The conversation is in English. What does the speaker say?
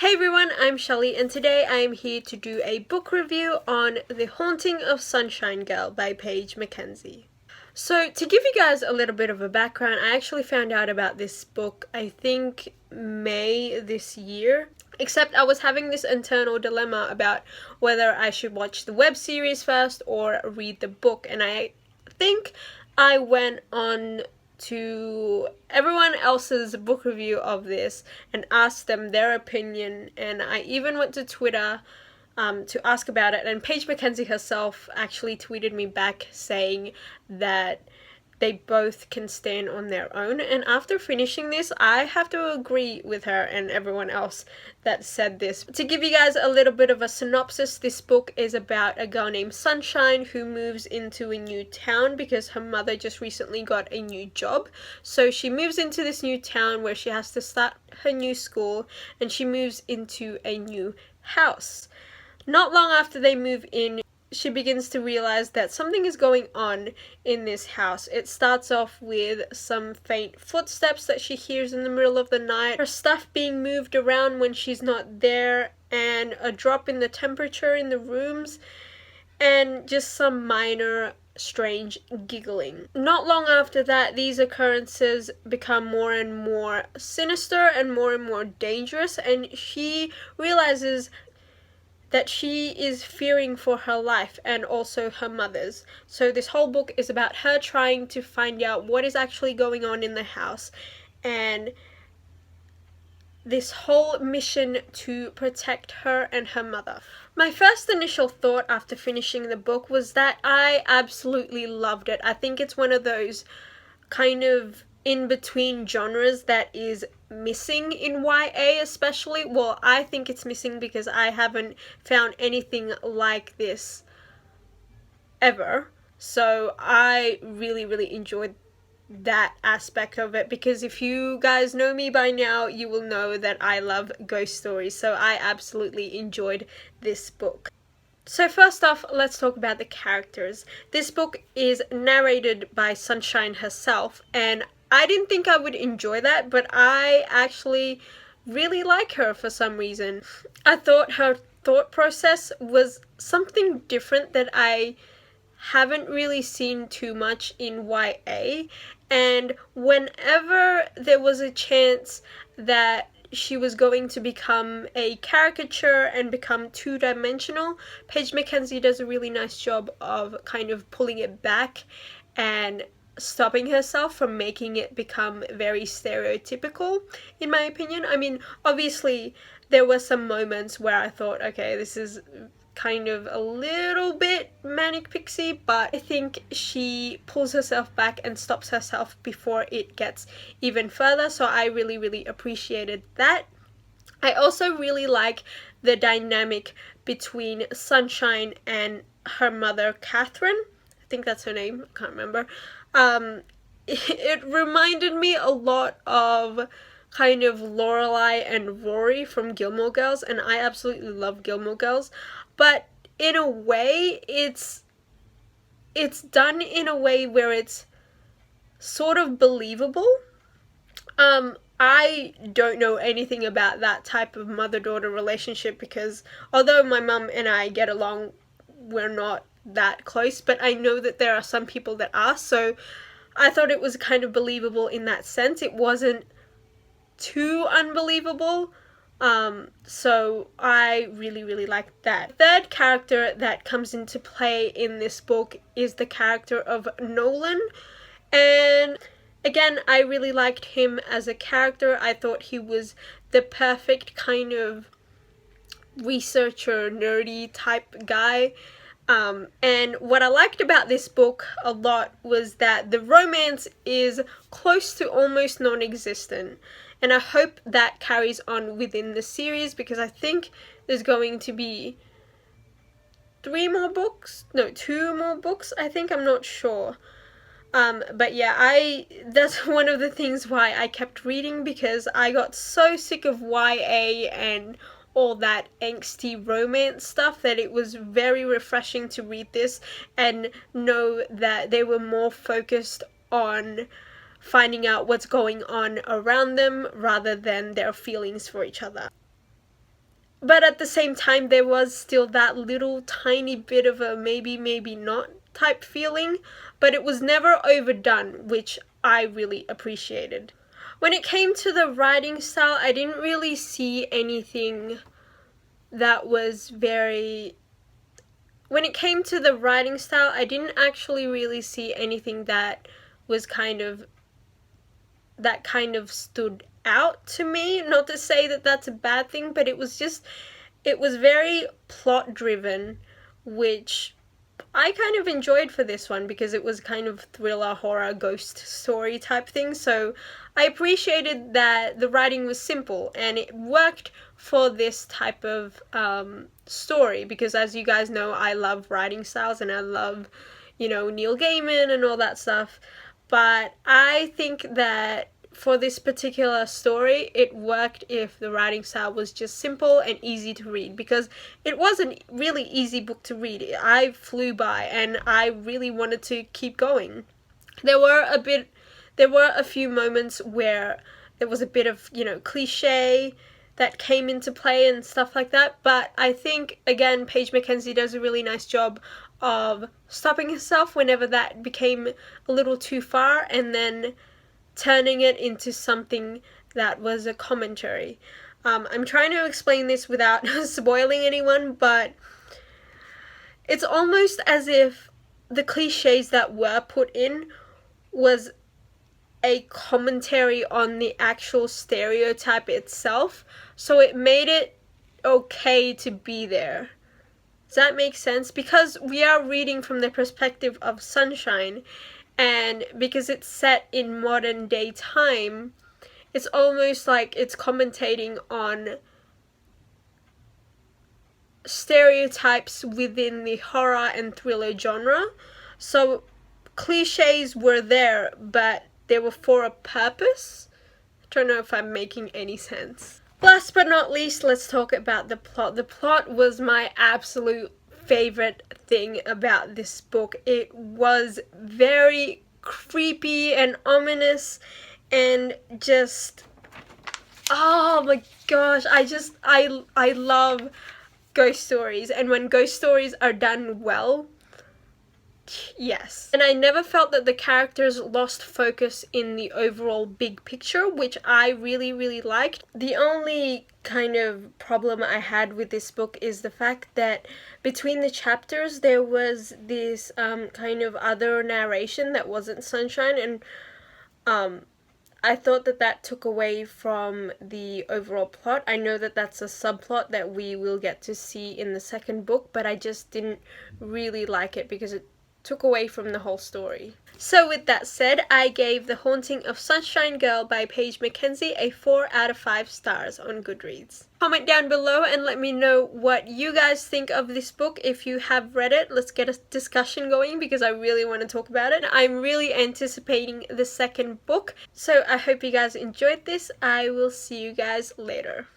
Hey everyone, I'm Shelly and today I am here to do a book review on The Haunting of Sunshine Girl by Paige Mackenzie. So to give you guys a little bit of a background, I actually found out about this book, I think May this year. Except I was having this internal dilemma about whether I should watch the web series first or read the book, and I think I went on to everyone else's book review of this and asked them their opinion, and I even went to Twitter to ask about it, and Paige Mackenzie herself actually tweeted me back saying that they both can stand on their own. And after finishing this, I have to agree with her and everyone else that said this. To give you guys a little bit of a synopsis, this book is about a girl named Sunshine who moves into a new town because her mother just recently got a new job. So she moves into this new town where she has to start her new school, and she moves into a new house. Not long after they move in, she begins to realize that something is going on in this house. It starts off with some faint footsteps that she hears in the middle of the night, her stuff being moved around when she's not there, and a drop in the temperature in the rooms, and just some minor strange giggling. Not long after that, these occurrences become more and more sinister and more dangerous, and she realizes that she is fearing for her life and also her mother's. So this whole book is about her trying to find out what is actually going on in the house, and this whole mission to protect her and her mother. My first initial thought after finishing the book was that I absolutely loved it. I think it's one of those kind of in-between genres that is missing in YA especially. Well, I think it's missing because I haven't found anything like this ever. So I really enjoyed that aspect of it, because if you guys know me by now, you will know that I love ghost stories, so I absolutely enjoyed this book. So first off, let's talk about the characters. This book is narrated by Sunshine herself, and I didn't think I would enjoy that, but I actually really like her for some reason. I thought her thought process was something different that I haven't really seen too much in YA, and whenever there was a chance that she was going to become a caricature and become two-dimensional, Paige Mackenzie does a really nice job of kind of pulling it back and stopping herself from making it become very stereotypical, in my opinion. I mean, obviously there were some moments where I thought, okay, this is kind of a little bit manic pixie, but I think she pulls herself back and stops herself before it gets even further, so I really appreciated that. I also really like the dynamic between Sunshine and her mother, Catherine. I think that's her name, I can't remember. It reminded me a lot of kind of Lorelai and Rory from Gilmore Girls, and I absolutely love Gilmore Girls, but in a way it's done in a way where it's sort of believable. I don't know anything about that type of mother-daughter relationship, because although my mum and I get along, we're not that close, but I know that there are some people that are, so I thought it was kind of believable in that sense. It wasn't too unbelievable, so I really liked that. The third character that comes into play in this book is the character of Nolan, and again, I really liked him as a character. I thought he was the perfect kind of researcher, nerdy type guy. And what I liked about this book a lot was that the romance is close to almost non-existent, and I hope that carries on within the series, because I think there's going to be 2 more books, I think, I'm not sure. But yeah, that's one of the things why I kept reading, because I got so sick of YA and all that angsty romance stuff that it was very refreshing to read this and know that they were more focused on finding out what's going on around them rather than their feelings for each other. but at the same time there was still that little tiny bit of a maybe, maybe not type feeling, but it was never overdone, which I really appreciated. When it came to the writing style, I didn't really see anything that was very... When it came to the writing style, I didn't actually really see anything that was kind of stood out to me. Not to say that that's a bad thing, but it was very plot driven, which I kind of enjoyed for this one because it was kind of thriller, horror, ghost story type thing. So I appreciated that the writing was simple and it worked for this type of story, because as you guys know, I love writing styles and I love, Neil Gaiman and all that stuff. But I think that for this particular story, it worked if the writing style was just simple and easy to read, because it was a really easy book to read. I flew by and I really wanted to keep going. There were a few moments where there was a bit of, cliche that came into play and stuff like that, but I think, again, Paige Mackenzie does a really nice job of stopping herself whenever that became a little too far, and then turning it into something that was a commentary. I'm trying to explain this without spoiling anyone, but it's almost as if the cliches that were put in was a commentary on the actual stereotype itself, so it made it okay to be there. Does that make sense? Because we are reading from the perspective of Sunshine, and because it's set in modern day time, it's almost like it's commentating on stereotypes within the horror and thriller genre. So cliches were there, but they were for a purpose. I don't know if I'm making any sense. Last but not least, let's talk about the plot. The plot was my absolute favorite thing about this book. It was very creepy and ominous and just, oh my gosh, I love ghost stories, and when ghost stories are done well, yes. And I never felt that the characters lost focus in the overall big picture, which I really, really liked. The only kind of problem I had with this book is the fact that between the chapters there was this kind of other narration that wasn't Sunshine, and I thought that took away from the overall plot. I know that that's a subplot that we will get to see in the second book, but I just didn't really like it because it took away from the whole story. So with that said, I gave The Haunting of Sunshine Girl by Paige Mackenzie a 4 out of 5 stars on Goodreads. Comment down below and let me know what you guys think of this book if you have read it. Let's get a discussion going because I really want to talk about it. I'm really anticipating the second book. So I hope you guys enjoyed this. I will see you guys later.